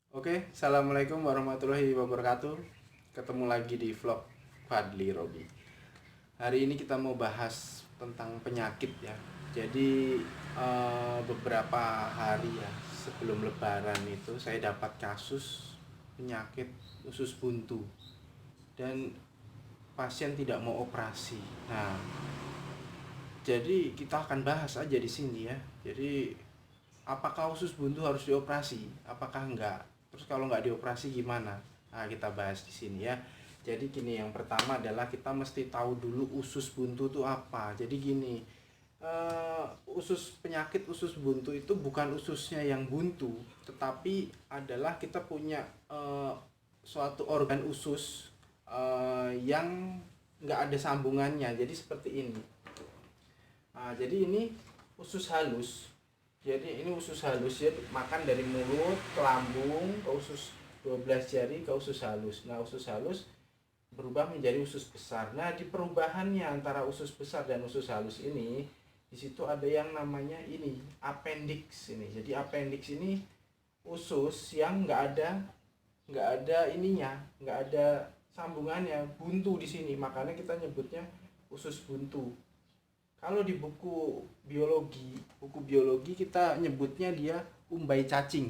Oke, assalamualaikum warahmatullahi wabarakatuh. Ketemu lagi di vlog Fadli Robi. Hari ini kita mau bahas tentang penyakit ya. Jadi beberapa hari ya sebelum Lebaran itu saya dapat kasus penyakit usus buntu dan pasien tidak mau operasi. Nah, jadi kita akan bahas aja di sini ya. Jadi apakah usus buntu harus dioperasi? Apakah enggak? Terus kalau enggak dioperasi gimana? Nah, kita bahas di sini ya. Jadi gini, yang pertama adalah kita mesti tahu dulu usus buntu itu apa. Jadi gini, penyakit usus buntu itu bukan ususnya yang buntu, tetapi adalah kita punya suatu organ usus yang nggak ada sambungannya. Jadi seperti ini. Nah, jadi ini usus halus. Jadi ini usus halus ya, makan dari mulut ke lambung ke usus 12 jari ke usus halus. Nah, usus halus berubah menjadi usus besar. Nah, di perubahannya antara usus besar dan usus halus ini, di situ ada yang namanya ini appendix ini. Jadi appendix ini usus yang nggak ada ininya, nggak ada sambungannya, buntu di sini. Makanya kita nyebutnya usus buntu. Kalau di buku biologi kita nyebutnya dia umbai cacing.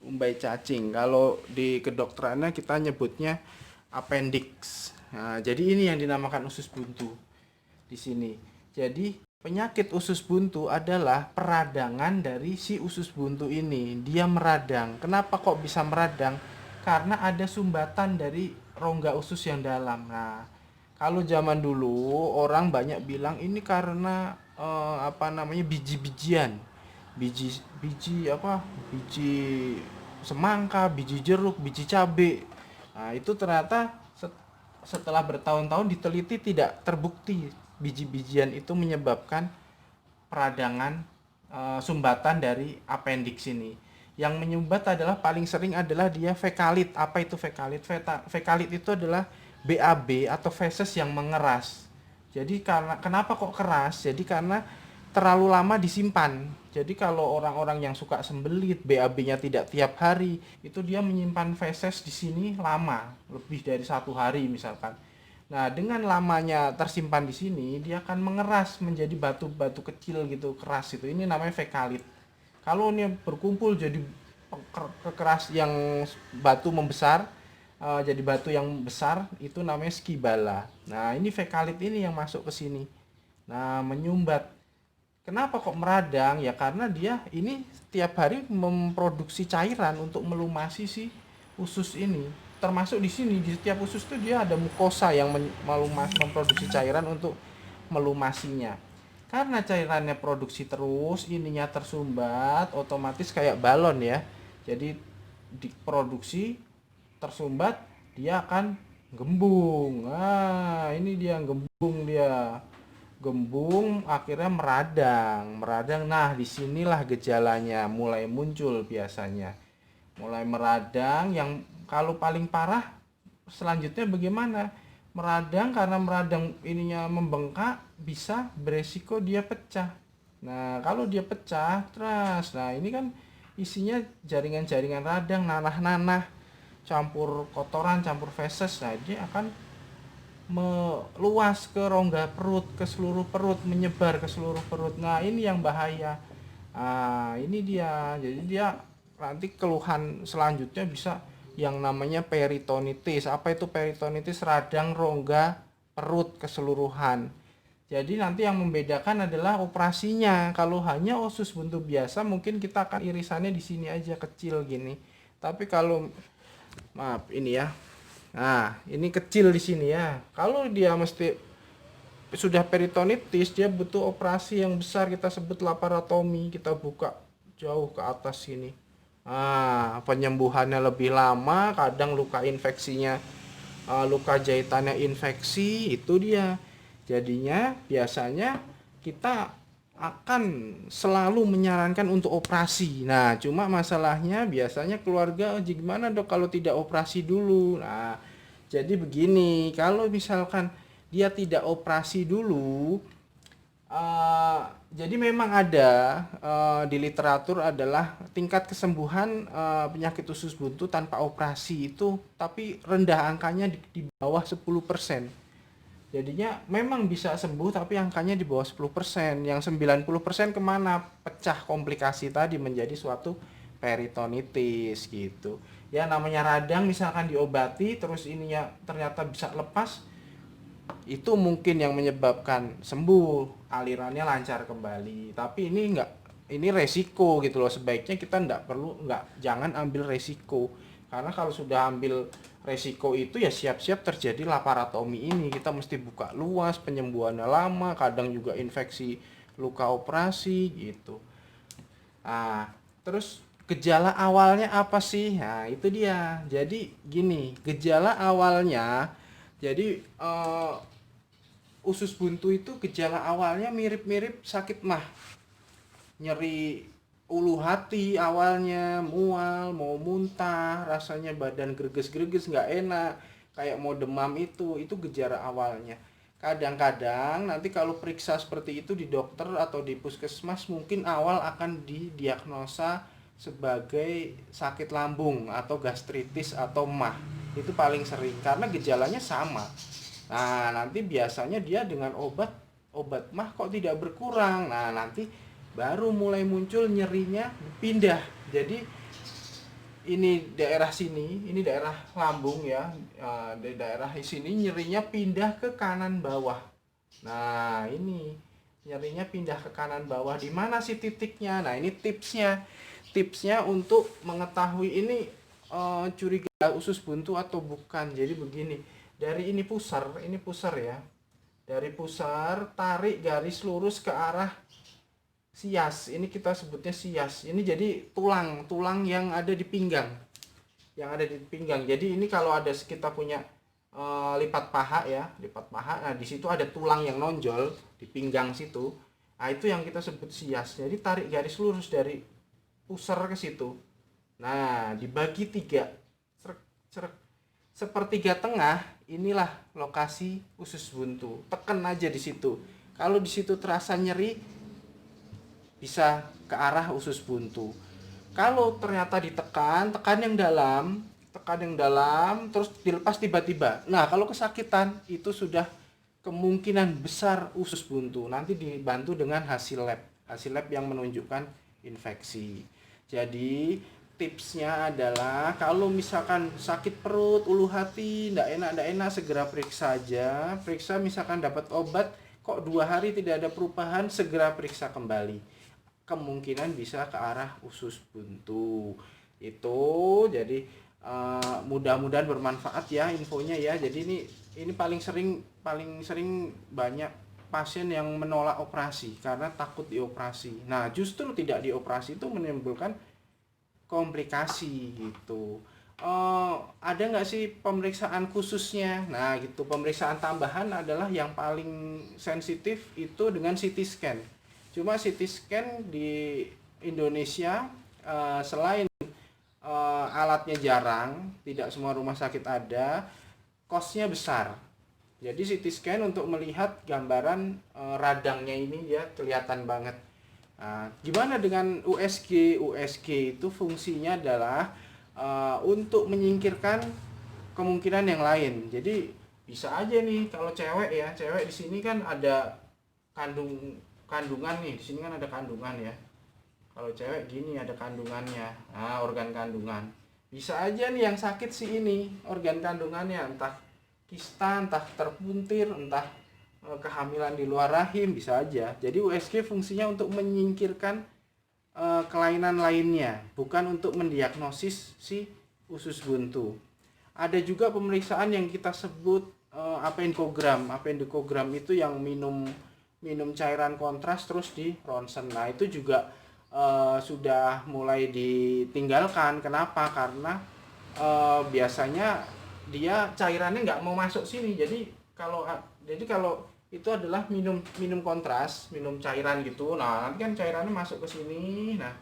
Umbai cacing. Kalau di kedokterannya kita nyebutnya appendix. Nah, jadi ini yang dinamakan usus buntu di sini. Jadi penyakit usus buntu adalah peradangan dari si usus buntu ini. Dia meradang. Kenapa kok bisa meradang? Karena ada sumbatan dari rongga usus yang dalam. Nah, kalau zaman dulu orang banyak bilang ini karena apa namanya biji-bijian, biji apa, biji semangka, biji jeruk, biji cabe. Nah, itu ternyata setelah bertahun-tahun diteliti tidak terbukti biji-bijian itu menyebabkan peradangan sumbatan dari appendix ini. Yang menyumbat adalah paling sering adalah dia fekalit. Apa itu fekalit? Fekalit itu adalah BAB atau feses yang mengeras. Jadi karena kenapa kok keras? Jadi karena terlalu lama disimpan. Jadi kalau orang-orang yang suka sembelit, BAB-nya tidak tiap hari, itu dia menyimpan feses di sini lama, lebih dari 1 hari misalkan. Nah, dengan lamanya tersimpan di sini, dia akan mengeras menjadi batu-batu kecil gitu, keras itu. Ini namanya fekalit. Kalau ini berkumpul jadi keras yang batu membesar, jadi batu yang besar, itu namanya skibala. Nah, ini fekalit ini yang masuk ke sini. Nah, menyumbat. Kenapa kok meradang? Ya karena dia ini setiap hari memproduksi cairan untuk melumasi si usus ini. Termasuk di sini di setiap usus itu dia ada mukosa yang memproduksi cairan untuk melumasinya. Karena cairannya produksi terus, ininya tersumbat, otomatis kayak balon ya. Jadi diproduksi tersumbat, dia akan gembung. Nah, ini dia gembung dia. Gembung akhirnya meradang. Nah, disinilah gejalanya mulai muncul biasanya. Mulai meradang yang kalau paling parah selanjutnya bagaimana? Meradang karena meradang ininya membengkak bisa beresiko dia pecah. Nah, kalau dia pecah terus, nah ini kan isinya jaringan-jaringan radang, nanah-nanah, campur kotoran, campur feses. Nah, dia akan meluas ke rongga perut, ke seluruh perut, menyebar ke seluruh perut. Nah, ini yang bahaya. Ah, ini dia. Jadi dia nanti keluhan selanjutnya bisa yang namanya peritonitis. Apa itu peritonitis? Radang rongga perut keseluruhan. Jadi nanti yang membedakan adalah operasinya. Kalau hanya usus buntu biasa, mungkin kita akan irisannya di sini aja kecil gini. Tapi kalau maaf ini ya. Nah, ini kecil di sini ya. Kalau dia mesti sudah peritonitis, dia butuh operasi yang besar, kita sebut laparotomi, kita buka jauh ke atas sini. Nah, penyembuhannya lebih lama, kadang luka infeksinya, luka jahitannya infeksi, itu dia. Jadinya biasanya kita akan selalu menyarankan untuk operasi. Nah, cuma masalahnya biasanya keluarga, "Oh, gimana dok kalau tidak operasi dulu?" Nah, jadi begini, kalau misalkan dia tidak operasi dulu, Eh, jadi memang ada di literatur adalah tingkat kesembuhan penyakit usus buntu tanpa operasi itu tapi rendah angkanya di bawah 10%. Jadinya memang bisa sembuh tapi angkanya di bawah 10%. Yang 90% kemana? Pecah komplikasi tadi menjadi suatu peritonitis gitu. Ya namanya radang misalkan diobati terus ininya ternyata bisa lepas, itu mungkin yang menyebabkan sembuh, alirannya lancar kembali. Tapi ini enggak, ini resiko gitu loh. Sebaiknya kita jangan ambil resiko. Karena kalau sudah ambil resiko itu ya siap-siap terjadi laparotomi ini. Kita mesti buka luas, penyembuhannya lama, kadang juga infeksi luka operasi gitu. Nah, terus gejala awalnya apa sih? Nah, itu dia. Jadi gini, gejala awalnya jadi usus buntu itu gejala awalnya mirip-mirip sakit mah. Nyeri ulu hati awalnya, mual, mau muntah, rasanya badan greges-greges nggak enak, kayak mau demam itu gejala awalnya. Kadang-kadang nanti kalau periksa seperti itu di dokter atau di puskesmas mungkin awal akan didiagnosa sebagai sakit lambung atau gastritis atau mah. Itu paling sering karena gejalanya sama. Nah, nanti biasanya dia dengan obat mah kok tidak berkurang. Nah, nanti baru mulai muncul nyerinya pindah. Jadi ini daerah sini, ini daerah lambung ya. Di daerah sini nyerinya pindah ke kanan bawah. Nah, ini nyerinya pindah ke kanan bawah. Di mana sih titiknya? Nah, ini tipsnya. Tipsnya untuk mengetahui ini curiga usus buntu atau bukan. Jadi begini, dari ini pusar ya. Dari pusar tarik garis lurus ke arah sias. Ini kita sebutnya sias. Ini jadi tulang yang ada di pinggang. Yang ada di pinggang. Jadi ini kalau ada kita punya lipat paha ya, lipat paha. Nah, di situ ada tulang yang nonjol di pinggang situ. Nah, itu yang kita sebut sias. Jadi tarik garis lurus dari pusar ke situ. Nah, dibagi 3. Sepertiga tengah, inilah lokasi usus buntu. Tekan aja di situ. Kalau di situ terasa nyeri, bisa ke arah usus buntu. Kalau ternyata tekan yang dalam, terus dilepas tiba-tiba. Nah, kalau kesakitan, itu sudah kemungkinan besar usus buntu. Nanti dibantu dengan hasil lab yang menunjukkan infeksi. Jadi tipsnya adalah kalau misalkan sakit perut, ulu hati, ndak enak segera periksa aja. Periksa misalkan dapat obat kok 2 hari tidak ada perubahan, segera periksa kembali. Kemungkinan bisa ke arah usus buntu. Itu jadi mudah-mudahan bermanfaat ya infonya ya. Jadi ini paling sering banyak pasien yang menolak operasi karena takut dioperasi. Nah, justru tidak dioperasi itu menimbulkan komplikasi gitu. Ada nggak sih pemeriksaan khususnya? Nah gitu, pemeriksaan tambahan adalah yang paling sensitif itu dengan CT scan. Cuma CT scan di Indonesia selain alatnya jarang, tidak semua rumah sakit ada, kosnya besar. Jadi CT scan untuk melihat gambaran radangnya ini ya kelihatan banget. Nah, gimana dengan USG? USG itu fungsinya adalah untuk menyingkirkan kemungkinan yang lain. Jadi bisa aja nih kalau cewek ya, cewek di sini kan ada kandungan nih, di sini kan ada kandungan ya. Kalau cewek gini ada kandungannya, nah organ kandungan. Bisa aja nih yang sakit sih ini organ kandungannya, entah kista, entah terpuntir, entah kehamilan di luar rahim, bisa aja. Jadi USG fungsinya untuk menyingkirkan kelainan lainnya, bukan untuk mendiagnosis si usus buntu. Ada juga pemeriksaan yang kita sebut apendikogram. Apendikogram itu yang minum cairan kontras terus di ronsen. Nah, itu juga sudah mulai ditinggalkan. Kenapa? Karena biasanya dia cairannya nggak mau masuk sini. Jadi kalau itu adalah minum kontras, minum cairan gitu. Nah, nanti kan cairannya masuk ke sini. Nah,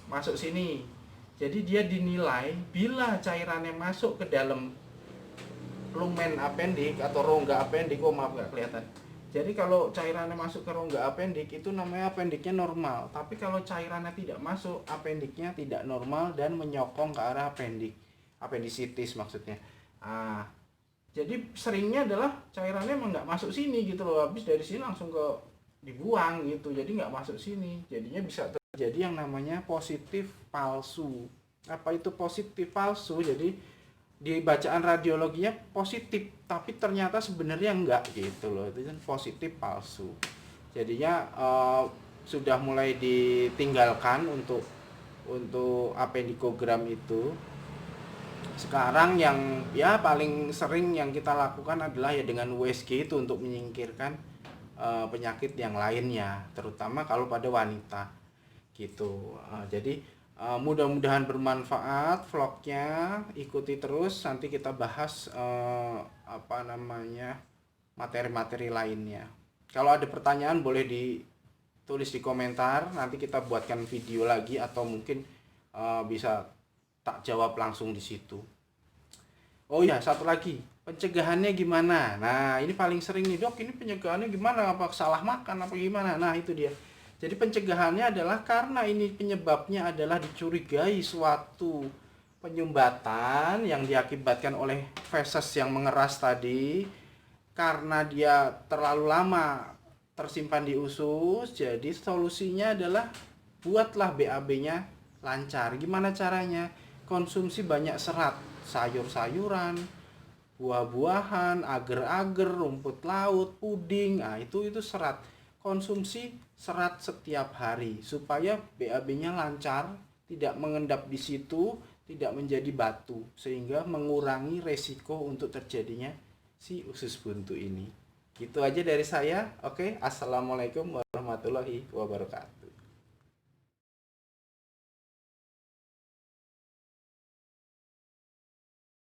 masuk sini. Jadi dia dinilai bila cairannya masuk ke dalam lumen apendik atau rongga apendik, maaf nggak kelihatan. Jadi kalau cairannya masuk ke rongga apendik itu namanya apendiknya normal. Tapi kalau cairannya tidak masuk, apendiknya tidak normal dan menyokong ke arah apendik. Apendisitis maksudnya. Ah, jadi seringnya adalah cairannya emang nggak masuk sini gitu loh. Habis dari sini langsung ke dibuang gitu. Jadi nggak masuk sini. Jadinya bisa terjadi yang namanya positif palsu. Apa itu positif palsu? Jadi di bacaan radiologinya positif tapi ternyata sebenarnya enggak gitu loh, itu kan positif palsu. Jadinya sudah mulai ditinggalkan untuk apendikogram itu. Sekarang yang ya paling sering yang kita lakukan adalah ya dengan USG itu untuk menyingkirkan penyakit yang lainnya, terutama kalau pada wanita gitu. Jadi mudah-mudahan bermanfaat vlognya, ikuti terus, nanti kita bahas materi-materi lainnya. Kalau ada pertanyaan boleh ditulis di komentar, nanti kita buatkan video lagi atau mungkin bisa tak jawab langsung di situ. Oh ya, satu lagi, pencegahannya gimana? Nah, ini paling sering nih, Dok, ini pencegahannya gimana? Apa salah makan apa gimana? Nah, itu dia. Jadi pencegahannya adalah karena ini penyebabnya adalah dicurigai suatu penyumbatan yang diakibatkan oleh feses yang mengeras tadi, karena dia terlalu lama tersimpan di usus. Jadi solusinya adalah buatlah BAB-nya lancar. Gimana caranya? Konsumsi banyak serat, sayur-sayuran, buah-buahan, agar-agar, rumput laut, puding. Nah, itu serat. Konsumsi serat setiap hari supaya BAB-nya lancar, tidak mengendap di situ, tidak menjadi batu, sehingga mengurangi resiko untuk terjadinya si usus buntu ini. Gitu aja dari saya. Oke, assalamualaikum warahmatullahi wabarakatuh.